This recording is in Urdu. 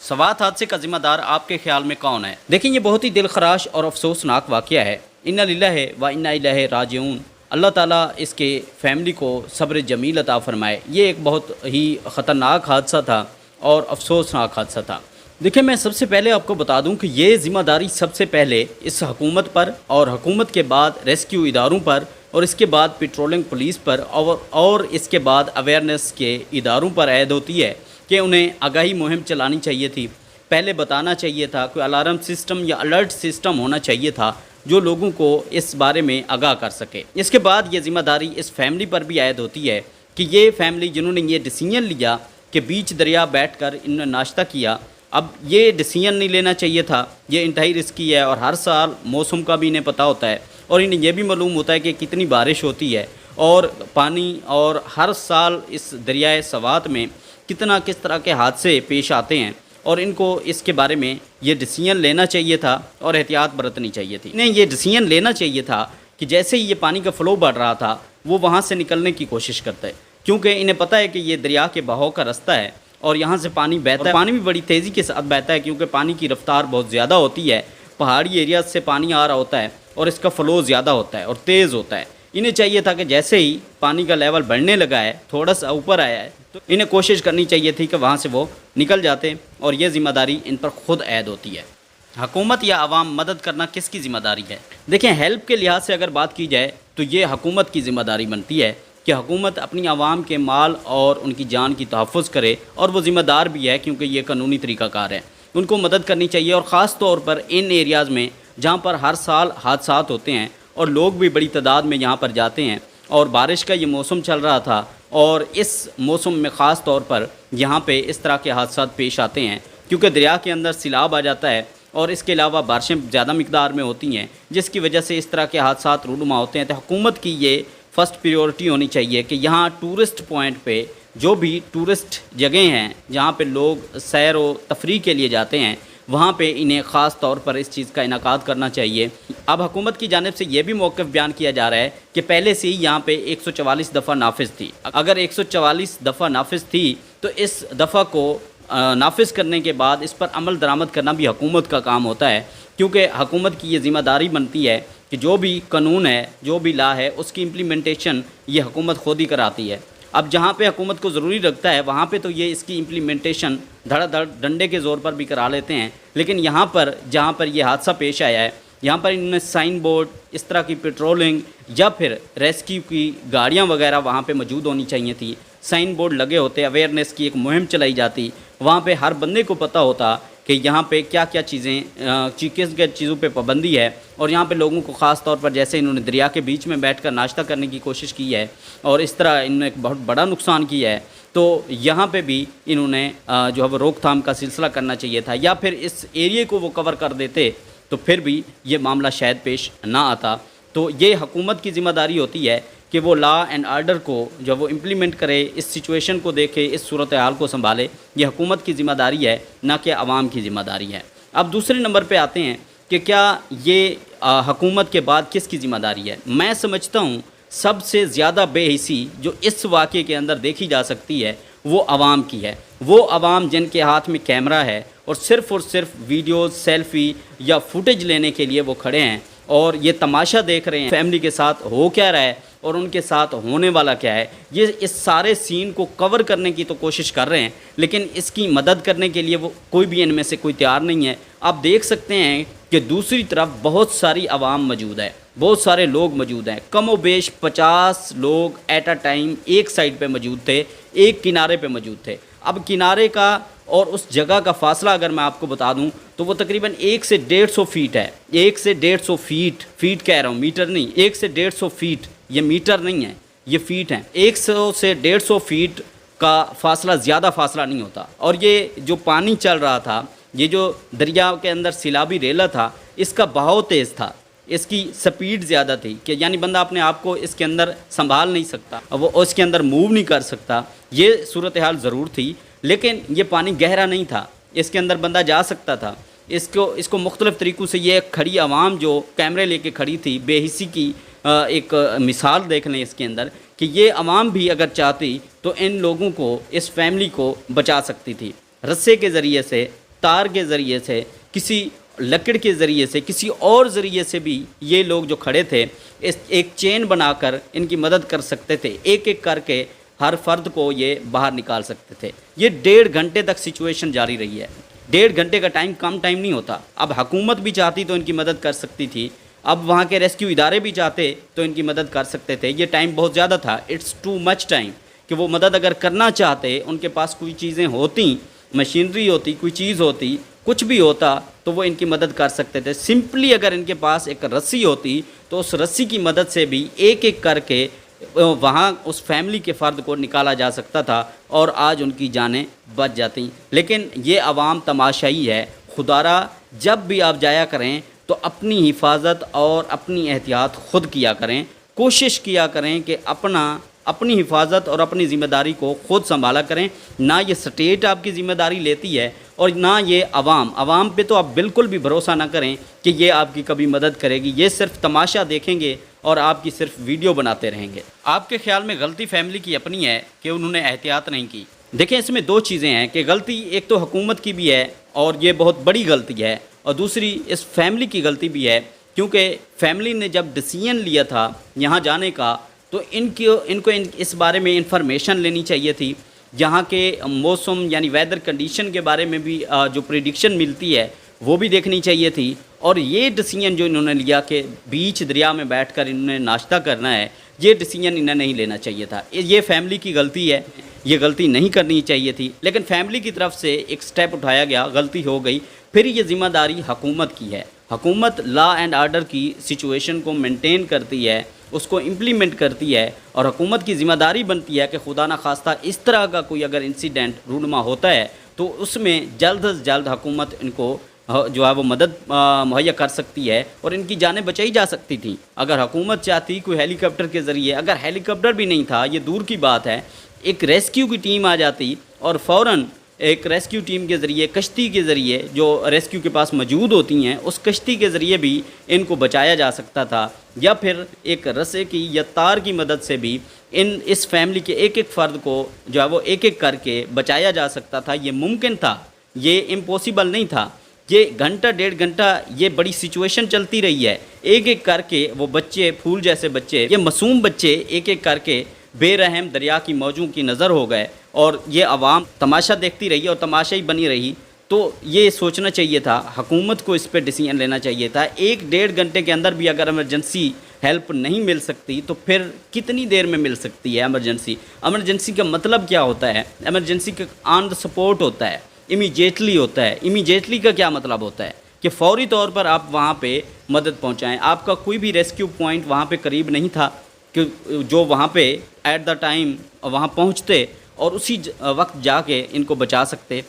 سوات حادثے کا ذمہ دار آپ کے خیال میں کون ہے؟ دیکھیں یہ بہت ہی دل خراش اور افسوسناک واقعہ ہے۔ انا للہ و انا الیہ راجعون۔ اللہ تعالیٰ اس کے فیملی کو صبر جمیل عطا فرمائے۔ یہ ایک بہت ہی خطرناک حادثہ تھا اور افسوسناک حادثہ تھا۔ دیکھیں میں سب سے پہلے آپ کو بتا دوں کہ یہ ذمہ داری سب سے پہلے اس حکومت پر اور حکومت کے بعد ریسکیو اداروں پر اور اس کے بعد پیٹرولنگ پولیس پر اور اس کے بعد اویئرنیس کے اداروں پر عائد ہوتی ہے کہ انہیں آگاہی مہم چلانی چاہیے تھی۔ پہلے بتانا چاہیے تھا، کوئی الارم سسٹم یا الرٹ سسٹم ہونا چاہیے تھا جو لوگوں کو اس بارے میں آگاہ کر سکے۔ اس کے بعد یہ ذمہ داری اس فیملی پر بھی عائد ہوتی ہے کہ یہ فیملی جنہوں نے یہ ڈیسیژن لیا کہ بیچ دریا بیٹھ کر انہوں نے ناشتہ کیا، اب یہ ڈیسیژن نہیں لینا چاہیے تھا۔ یہ انتہائی رسکی ہے اور ہر سال موسم کا بھی انہیں پتہ ہوتا ہے اور انہیں یہ بھی معلوم ہوتا ہے کہ کتنی بارش ہوتی ہے اور پانی، اور ہر سال اس دریائے سوات میں کس طرح کے حادثے پیش آتے ہیں، اور ان کو اس کے بارے میں یہ ڈیسیژن لینا چاہیے تھا اور احتیاط برتنی چاہیے تھی۔ انہیں یہ ڈیسیژن لینا چاہیے تھا کہ جیسے ہی یہ پانی کا فلو بڑھ رہا تھا وہ وہاں سے نکلنے کی کوشش کرتا ہے، کیونکہ انہیں پتہ ہے کہ یہ دریا کے بہاؤ کا رستہ ہے اور یہاں سے پانی بہتا ہے۔ پانی بھی بڑی تیزی کے ساتھ بہتا ہے کیونکہ پانی کی رفتار بہت زیادہ ہوتی ہے، پہاڑی ایریاز سے پانی آ رہا ہوتا ہے اور اس کا فلو زیادہ ہوتا ہے اور تیز ہوتا ہے۔ انہیں چاہیے تھا کہ جیسے ہی پانی کا لیول بڑھنے لگا ہے، تھوڑا سا اوپر آیا ہے، تو انہیں کوشش کرنی چاہیے تھی کہ وہاں سے وہ نکل جاتے، اور یہ ذمہ داری ان پر خود عائد ہوتی ہے۔ حکومت یا عوام مدد کرنا کس کی ذمہ داری ہے؟ دیکھیں ہیلپ کے لحاظ سے اگر بات کی جائے تو یہ حکومت کی ذمہ داری بنتی ہے کہ حکومت اپنی عوام کے مال اور ان کی جان کی تحفظ کرے، اور وہ ذمہ دار بھی ہے کیونکہ یہ قانونی طریقہ کار ہے۔ ان کو مدد کرنی چاہیے، اور خاص طور پر ان ایریاز میں جہاں پر ہر سال حادثات ہوتے ہیں اور لوگ بھی بڑی تعداد میں یہاں پر جاتے ہیں، اور بارش کا یہ موسم چل رہا تھا اور اس موسم میں خاص طور پر یہاں پہ اس طرح کے حادثات پیش آتے ہیں کیونکہ دریا کے اندر سیلاب آ جاتا ہے، اور اس کے علاوہ بارشیں زیادہ مقدار میں ہوتی ہیں جس کی وجہ سے اس طرح کے حادثات رونما ہوتے ہیں۔ تو حکومت کی یہ فرسٹ پریورٹی ہونی چاہیے کہ یہاں ٹورسٹ پوائنٹ پہ جو بھی ٹورسٹ جگہیں ہیں جہاں پہ لوگ سیر و تفریح کے لیے جاتے ہیں، وہاں پہ انہیں خاص طور پر اس چیز کا انعقاد کرنا چاہیے۔ اب حکومت کی جانب سے یہ بھی موقف بیان کیا جا رہا ہے کہ پہلے سے ہی یہاں پہ 144 دفعہ نافذ تھی۔ اگر 144 دفعہ نافذ تھی تو اس دفعہ کو نافذ کرنے کے بعد اس پر عمل درآمد کرنا بھی حکومت کا کام ہوتا ہے، کیونکہ حکومت کی یہ ذمہ داری بنتی ہے کہ جو بھی قانون ہے، جو بھی لا ہے، اس کی امپلیمنٹیشن یہ حکومت خود ہی کراتی ہے۔ اب جہاں پہ حکومت کو ضروری لگتا ہے وہاں پہ تو یہ اس کی امپلیمنٹیشن دھڑا دھڑ ڈنڈے کے زور پر بھی کرا لیتے ہیں، لیکن یہاں پر جہاں پر یہ حادثہ پیش آیا ہے یہاں پر انہوں نے سائن بورڈ، اس طرح کی پیٹرولنگ یا پھر ریسکیو کی گاڑیاں وغیرہ وہاں پہ موجود ہونی چاہیے تھی۔ سائن بورڈ لگے ہوتے، اویئرنیس کی ایک مہم چلائی جاتی، وہاں پہ ہر بندے کو پتہ ہوتا کہ یہاں پہ کیا کیا چیزیں کس چیزوں پہ پابندی ہے، اور یہاں پہ لوگوں کو خاص طور پر جیسے انہوں نے دریا کے بیچ میں بیٹھ کر ناشتہ کرنے کی کوشش کی ہے اور اس طرح انہوں نے ایک بہت بڑا نقصان کیا ہے، تو یہاں پہ بھی انہوں نے جو ہے وہ روک تھام کا سلسلہ کرنا چاہیے تھا، یا پھر اس ایریے کو وہ کور کر دیتے تو پھر بھی یہ معاملہ شاید پیش نہ آتا۔ تو یہ حکومت کی ذمہ داری ہوتی ہے کہ وہ لا اینڈ آرڈر کو جب وہ امپلیمنٹ کرے، اس سچویشن کو دیکھے، اس صورتحال کو سنبھالے۔ یہ حکومت کی ذمہ داری ہے، نہ کہ عوام کی ذمہ داری ہے۔ اب دوسرے نمبر پہ آتے ہیں کہ کیا یہ حکومت کے بعد کس کی ذمہ داری ہے؟ میں سمجھتا ہوں سب سے زیادہ بے حسی جو اس واقعے کے اندر دیکھی جا سکتی ہے وہ عوام کی ہے۔ وہ عوام جن کے ہاتھ میں کیمرہ ہے اور صرف ویڈیوز، سیلفی یا فوٹیج لینے کے لیے وہ کھڑے ہیں اور یہ تماشا دیکھ رہے ہیں فیملی کے ساتھ ہو کیا رہا ہے اور ان کے ساتھ ہونے والا کیا ہے۔ یہ اس سارے سین کو کور کرنے کی تو کوشش کر رہے ہیں، لیکن اس کی مدد کرنے کے لیے وہ کوئی بھی ان میں سے کوئی تیار نہیں ہے۔ آپ دیکھ سکتے ہیں کہ دوسری طرف بہت ساری عوام موجود ہے، بہت سارے لوگ موجود ہیں، کم و بیش 50 لوگ ایٹ اے ٹائم ایک سائڈ پہ موجود تھے، ایک کنارے پہ موجود تھے۔ اب کنارے کا اور اس جگہ کا فاصلہ اگر میں آپ کو بتا دوں تو وہ تقریباً 1 سے 150 فیٹ ہے۔ 1 سے 150 فیٹ کہہ رہا ہوں، میٹر نہیں، 1 سے 150 فیٹ، یہ میٹر نہیں ہے، یہ فیٹ ہیں۔ 100 سے 150 فیٹ کا فاصلہ زیادہ فاصلہ نہیں ہوتا، اور یہ جو پانی چل رہا تھا، یہ جو دریا کے اندر سیلابی ریلا تھا، اس کا بہاؤ تیز تھا، اس کی سپیڈ زیادہ تھی کہ یعنی بندہ اپنے آپ کو اس کے اندر سنبھال نہیں سکتا، وہ اس کے اندر موو نہیں کر سکتا۔ یہ صورتحال ضرور تھی، لیکن یہ پانی گہرا نہیں تھا، اس کے اندر بندہ جا سکتا تھا۔ اس کو مختلف طریقوں سے یہ کھڑی عوام جو کیمرے لے کے کھڑی تھی، بے حسی کی ایک مثال دیکھ لیں اس کے اندر کہ یہ عوام بھی اگر چاہتی تو ان لوگوں کو، اس فیملی کو بچا سکتی تھی، رسے کے ذریعے سے تار کے ذریعے سے، کسی لکڑ کے ذریعے سے، کسی اور ذریعے سے بھی یہ لوگ جو کھڑے تھے ایک چین بنا کر ان کی مدد کر سکتے تھے، ایک ایک کر کے ہر فرد کو یہ باہر نکال سکتے تھے۔ یہ 1.5 گھنٹے تک سچویشن جاری رہی ہے۔ 1.5 گھنٹے کا ٹائم کم ٹائم نہیں ہوتا۔ اب حکومت بھی چاہتی تو ان کی مدد کر سکتی تھی، اب وہاں کے ریسکیو ادارے بھی چاہتے تو ان کی مدد کر سکتے تھے۔ یہ ٹائم بہت زیادہ تھا، اٹس ٹو مچ ٹائم، کہ وہ مدد اگر کرنا چاہتے، ان کے پاس کوئی چیزیں ہوتی، مشینری ہوتی، کوئی چیز ہوتی، کچھ بھی ہوتا تو وہ ان کی مدد کر سکتے تھے۔ سمپلی اگر ان کے پاس ایک رسی ہوتی تو اس رسی کی مدد سے بھی ایک ایک کر کے وہاں اس فیملی کے فرد کو نکالا جا سکتا تھا اور آج ان کی جانیں بچ جاتی۔ لیکن یہ عوام تماشائی ہے۔ خدا را جب بھی آپ جایا کریں تو اپنی حفاظت اور اپنی احتیاط خود کیا کریں، کوشش کیا کریں کہ اپنی حفاظت اور اپنی ذمہ داری کو خود سنبھالا کریں۔ نہ یہ سٹیٹ آپ کی ذمہ داری لیتی ہے اور نہ یہ عوام پہ تو آپ بالکل بھی بھروسہ نہ کریں کہ یہ آپ کی کبھی مدد کرے گی۔ یہ صرف تماشا دیکھیں گے اور آپ کی صرف ویڈیو بناتے رہیں گے۔ آپ کے خیال میں غلطی فیملی کی اپنی ہے کہ انہوں نے احتیاط نہیں کی؟ دیکھیں، اس میں دو چیزیں ہیں کہ غلطی ایک تو حکومت کی بھی ہے اور یہ بہت بڑی غلطی ہے، اور دوسری اس فیملی کی غلطی بھی ہے، کیونکہ فیملی نے جب ڈیسیژن لیا تھا یہاں جانے کا تو ان کو اس بارے میں انفارمیشن لینی چاہیے تھی۔ یہاں کے موسم یعنی ویدر کنڈیشن کے بارے میں بھی جو پریڈکشن ملتی ہے وہ بھی دیکھنی چاہیے تھی، اور یہ ڈیسیژن جو انہوں نے لیا کہ بیچ دریا میں بیٹھ کر انہوں نے ناشتہ کرنا ہے، یہ ڈیسیژن انہیں نہیں لینا چاہیے تھا۔ یہ فیملی کی غلطی ہے، یہ غلطی نہیں کرنی چاہیے تھی، لیکن فیملی کی طرف سے ایک سٹیپ اٹھایا گیا، غلطی ہو گئی۔ پھر یہ ذمہ داری حکومت کی ہے۔ حکومت لا اینڈ آرڈر کی سچویشن کو مینٹین کرتی ہے، اس کو امپلیمنٹ کرتی ہے، اور حکومت کی ذمہ داری بنتی ہے کہ خدا نہ خواستہ اس طرح کا کوئی اگر انسیڈنٹ رونما ہوتا ہے تو اس میں جلد از جلد حکومت ان کو جو ہے وہ مدد مہیا کر سکتی ہے اور ان کی جانیں بچائی جا سکتی تھیں اگر حکومت چاہتی کوئی ہیلی کاپٹر کے ذریعے۔ اگر ہیلی کاپٹر بھی نہیں تھا، یہ دور کی بات ہے، ایک ریسکیو کی ٹیم آ جاتی اور فوراً ایک ریسکیو ٹیم کے ذریعے، کشتی کے ذریعے جو ریسکیو کے پاس موجود ہوتی ہیں، اس کشتی کے ذریعے بھی ان کو بچایا جا سکتا تھا، یا پھر ایک رسے کی یا تار کی مدد سے بھی اس فیملی کے ایک ایک فرد کو جو ہے وہ ایک ایک کر کے بچایا جا سکتا تھا۔ یہ ممکن تھا، یہ امپاسبل نہیں تھا۔ یہ گھنٹہ 1.5 گھنٹہ یہ بڑی سچویشن چلتی رہی ہے، ایک ایک کر کے وہ بچے، پھول جیسے بچے، یہ معصوم بچے ایک ایک کر کے بے رحم دریا کی موجوں کی نظر ہو گئے، اور یہ عوام تماشا دیکھتی رہی اور تماشائی بنی رہی۔ تو یہ سوچنا چاہیے تھا، حکومت کو اس پہ ڈیسیژن لینا چاہیے تھا۔ 1-1.5 گھنٹے کے اندر بھی اگر ایمرجنسی ہیلپ نہیں مل سکتی تو پھر کتنی دیر میں مل سکتی ہے ایمرجنسی کا مطلب کیا ہوتا ہے؟ ایمرجنسی کا آن دا سپورٹ ہوتا ہے، امیجیٹلی ہوتا ہے۔ امیجیٹلی کا کیا مطلب ہوتا ہے؟ کہ فوری طور پر آپ وہاں پہ مدد پہنچائیں۔ آپ کا کوئی بھی ریسکیو پوائنٹ وہاں پہ قریب نہیں تھا کہ جو وہاں پہ ایٹ دا ٹائم وہاں پہنچتے اور اسی وقت جا کے ان کو بچا سکتے۔